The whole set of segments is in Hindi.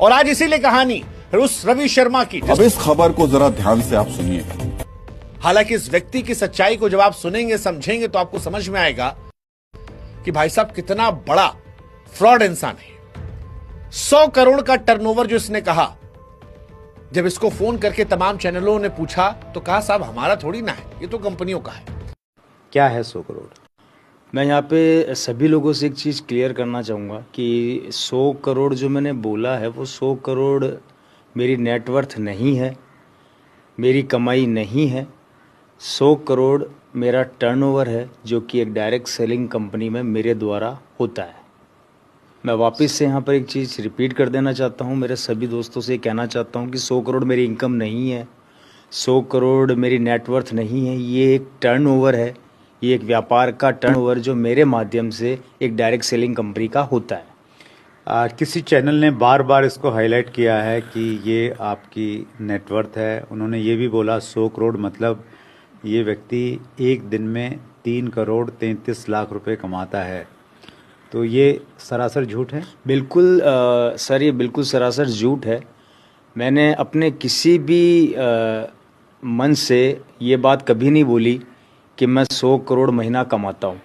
और आज इसीलिए कहानी उस रवि शर्मा की। अब इस खबर को जरा ध्यान से आप सुनिए। हालांकि इस व्यक्ति की सच्चाई को जब आप सुनेंगे समझेंगे तो आपको समझ में आएगा कि भाई साहब कितना बड़ा फ्रॉड इंसान है। 100 करोड़ का टर्नओवर जो इसने कहा, जब इसको फोन करके तमाम चैनलों ने पूछा तो कहा साहब हमारा थोड़ी ना है, ये तो कंपनियों का है। क्या है 100 करोड़? मैं यहाँ पे सभी लोगों से एक चीज़ क्लियर करना चाहूँगा कि 100 करोड़ जो मैंने बोला है वो 100 करोड़ मेरी नेटवर्थ नहीं है, मेरी कमाई नहीं है। 100 करोड़ मेरा टर्नओवर है जो कि एक डायरेक्ट सेलिंग कंपनी में मेरे द्वारा होता है। मैं वापस से यहाँ पर एक चीज़ रिपीट कर देना चाहता हूँ, मेरे सभी दोस्तों से कहना चाहता हूँ कि 100 करोड़ मेरी इनकम नहीं है, 100 करोड़ मेरी नेटवर्थ नहीं है। ये एक टर्नओवर है, ये एक व्यापार का टर्नओवर जो मेरे माध्यम से एक डायरेक्ट सेलिंग कंपनी का होता है। किसी चैनल ने बार बार इसको हाईलाइट किया है कि ये आपकी नेटवर्थ है। उन्होंने ये भी बोला 100 करोड़ मतलब ये व्यक्ति एक दिन में 3 करोड़ 33 लाख रुपए कमाता है। तो ये सरासर झूठ है? बिल्कुल सर, ये बिल्कुल सरासर झूठ है। मैंने अपने किसी भी मन से ये बात कभी नहीं बोली कि मैं 100 करोड़ महीना कमाता हूँ।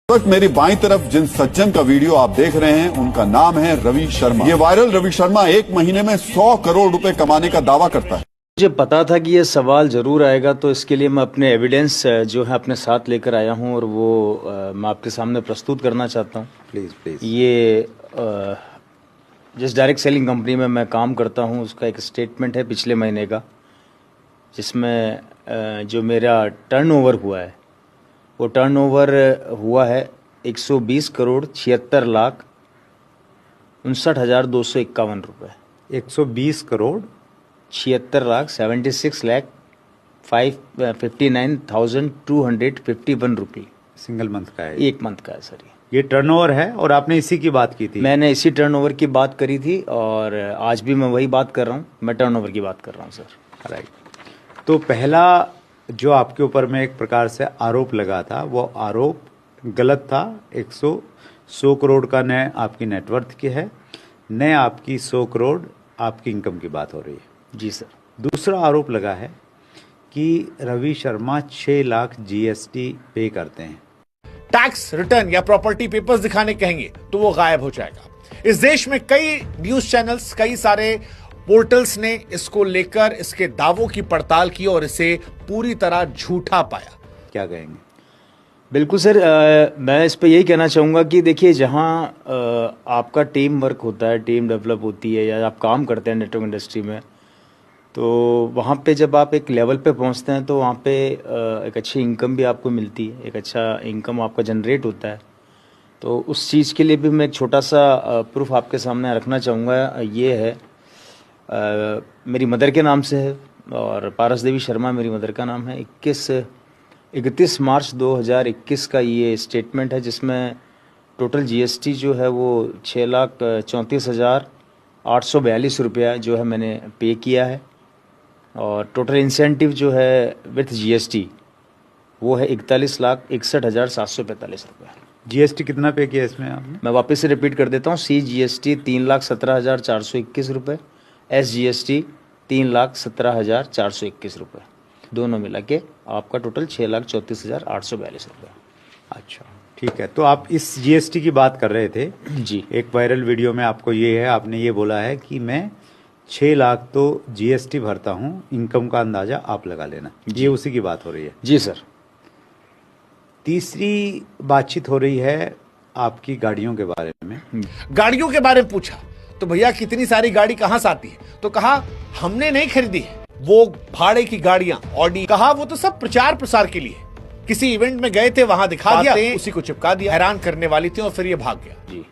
वक्त मेरी बाईं तरफ जिन सज्जन का वीडियो आप देख रहे हैं उनका नाम है रवि शर्मा। ये वायरल रवि शर्मा एक महीने में 100 करोड़ रुपए कमाने का दावा करता है। मुझे पता था कि ये सवाल ज़रूर आएगा, तो इसके लिए मैं अपने एविडेंस जो है अपने साथ लेकर आया हूँ और वो मैं आपके सामने प्रस्तुत करना चाहता हूँ। प्लीज़। ये जिस डायरेक्ट सेलिंग कंपनी में मैं काम करता हूँ उसका एक स्टेटमेंट है पिछले महीने का, जिसमें जो मेरा टर्नओवर हुआ है वो टर्नओवर हुआ है 120 करोड़ 76 लाख 59,251 रुपये। 120 करोड़ 76 लाख 76 लाख 59,251 रुपये सिंगल मंथ का है? एक मंथ का है सर। ये टर्नओवर है और आपने इसी की बात की थी? मैंने इसी टर्नओवर की बात करी थी और आज भी मैं वही बात कर रहा हूँ, मैं टर्नओवर की बात कर रहा हूँ सर। राइट। तो पहला जो आपके ऊपर में एक प्रकार से आरोप लगा था वो आरोप गलत था। 100 करोड़ का न आपकी नेटवर्थ की है, न आपकी 100 करोड़ आपकी इनकम की बात हो रही है। जी सर। दूसरा आरोप लगा है कि रवि शर्मा 6 लाख जीएसटी पे करते हैं। टैक्स रिटर्न या प्रॉपर्टी पेपर्स दिखाने कहेंगे तो वो गायब हो जाएगा। इस देश में कई न्यूज चैनल्स, कई सारे पोर्टल्स ने इसको लेकर इसके दावों की पड़ताल की और इसे पूरी तरह झूठा पाया। क्या कहेंगे? बिल्कुल सर, मैं इस पे यही कहना चाहूँगा कि देखिए, जहाँ आपका टीम वर्क होता है, टीम डेवलप होती है या आप काम करते हैं नेटवर्क इंडस्ट्री में, तो वहाँ पे जब आप एक लेवल पे पहुँचते हैं तो वहाँ पे एक अच्छी इनकम भी आपको मिलती है, एक अच्छा इनकम आपका जनरेट होता है। तो उस चीज़ के लिए भी मैं एक छोटा सा प्रूफ आपके सामने रखना चाहूँगा। ये है मेरी मदर के नाम से है और पारस देवी शर्मा मेरी मदर का नाम है। 31 मार्च 2021 का ये स्टेटमेंट है जिसमें टोटल जीएसटी जो है वो 6,34,842 रुपया जो है मैंने पे किया है और टोटल इंसेंटिव जो है विथ जीएसटी वो है 41,61,745 रुपये। जीएसटी कितना पे किया इसमें आपने? मैं वापस से रिपीट कर देता हूँ। CGST 3,17,421 रुपये, SGST 3,17,421 रुपये, दोनों मिला के आपका टोटल 6,34,842 रुपये। अच्छा, ठीक है। तो आप इस जीएसटी की बात कर रहे थे जी। एक वायरल वीडियो में आपको ये है, आपने ये बोला है कि मैं 6 लाख तो जीएसटी भरता हूँ, इनकम का अंदाजा आप लगा लेना। ये उसी की बात हो रही है? जी सर। तीसरी बातचीत हो रही है आपकी गाड़ियों के बारे में। गाड़ियों के बारे में पूछा तो भैया कितनी सारी गाड़ी कहां से आती है, तो कहा हमने नहीं खरीदी है, वो भाड़े की गाड़ियां ऑडी। कहा वो तो सब प्रचार प्रसार के लिए, किसी इवेंट में गए थे वहां दिखा दिया, उसी को चिपका दिया। हैरान करने वाली थी और फिर ये भाग गया। जी।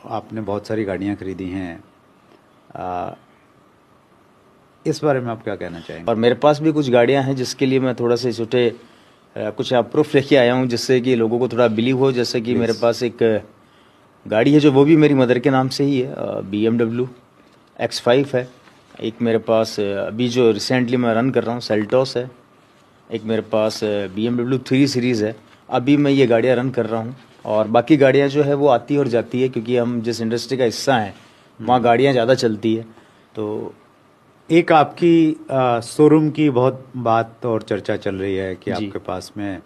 आपने बहुत सारी गाड़ियां खरीदी हैं, इस बारे में आप क्या कहना चाहेंगे? और मेरे पास भी कुछ गाड़ियां हैं जिसके लिए मैं थोड़ा से छोटे कुछ प्रूफ लेके आया हूं जिससे कि लोगों को थोड़ा बिलीव हो। जैसे कि मेरे पास एक गाड़ी है जो वो भी मेरी मदर के नाम से ही है, BMW X5 है। एक मेरे पास अभी जो रिसेंटली मैं रन कर रहा हूँ सेल्टोस है। एक मेरे पास BMW 3 सीरीज़ है। अभी मैं ये गाड़ियाँ रन कर रहा हूँ और बाकी गाड़ियाँ जो है वो आती और जाती है, क्योंकि हम जिस इंडस्ट्री का हिस्सा हैं वहाँ गाड़ियाँ ज़्यादा चलती है। तो एक आपकी शोरूम की बहुत बात और चर्चा चल रही है कि जी। आपके पास में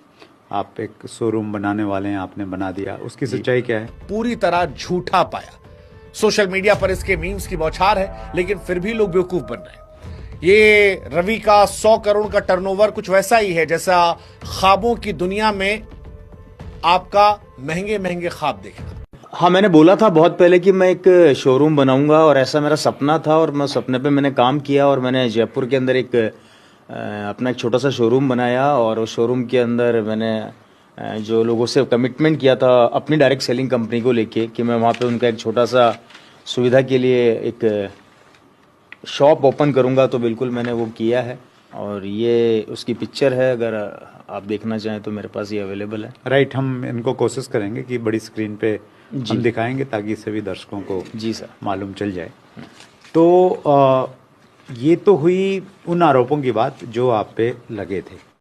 आप एक शोरूम बनाने वाले हैं, आपने बना दिया, उसकी सच्चाई क्या है? पूरी तरह झूठा पाया। सोशल मीडिया पर इसके मीम्स की बौछार है, लेकिन फिर भी लोग बेवकूफ बन रहे हैं। ये रवि का 100 करोड़ का टर्नओवर कुछ वैसा ही है जैसा ख्वाबों की दुनिया में आपका महंगे महंगे ख्वाब देखना। हाँ, मैंने बोला था बहुत पहले कि मैं एक शोरूम बनाऊंगा और ऐसा मेरा सपना था और मैं सपने पे मैंने काम किया और मैंने जयपुर के अंदर एक अपना एक छोटा सा शोरूम बनाया और उस शोरूम के अंदर मैंने जो लोगों से कमिटमेंट किया था अपनी डायरेक्ट सेलिंग कंपनी को लेके कि मैं वहाँ पे उनका एक छोटा सा सुविधा के लिए एक शॉप ओपन करूँगा, तो बिल्कुल मैंने वो किया है और ये उसकी पिक्चर है, अगर आप देखना चाहें तो मेरे पास ये अवेलेबल है। राइट, हम इनको कोशिश करेंगे कि बड़ी स्क्रीन पे हम दिखाएंगे ताकि सभी दर्शकों को जी सर मालूम चल जाए। तो ये तो हुई उन आरोपों की बात जो आप पे लगे थे।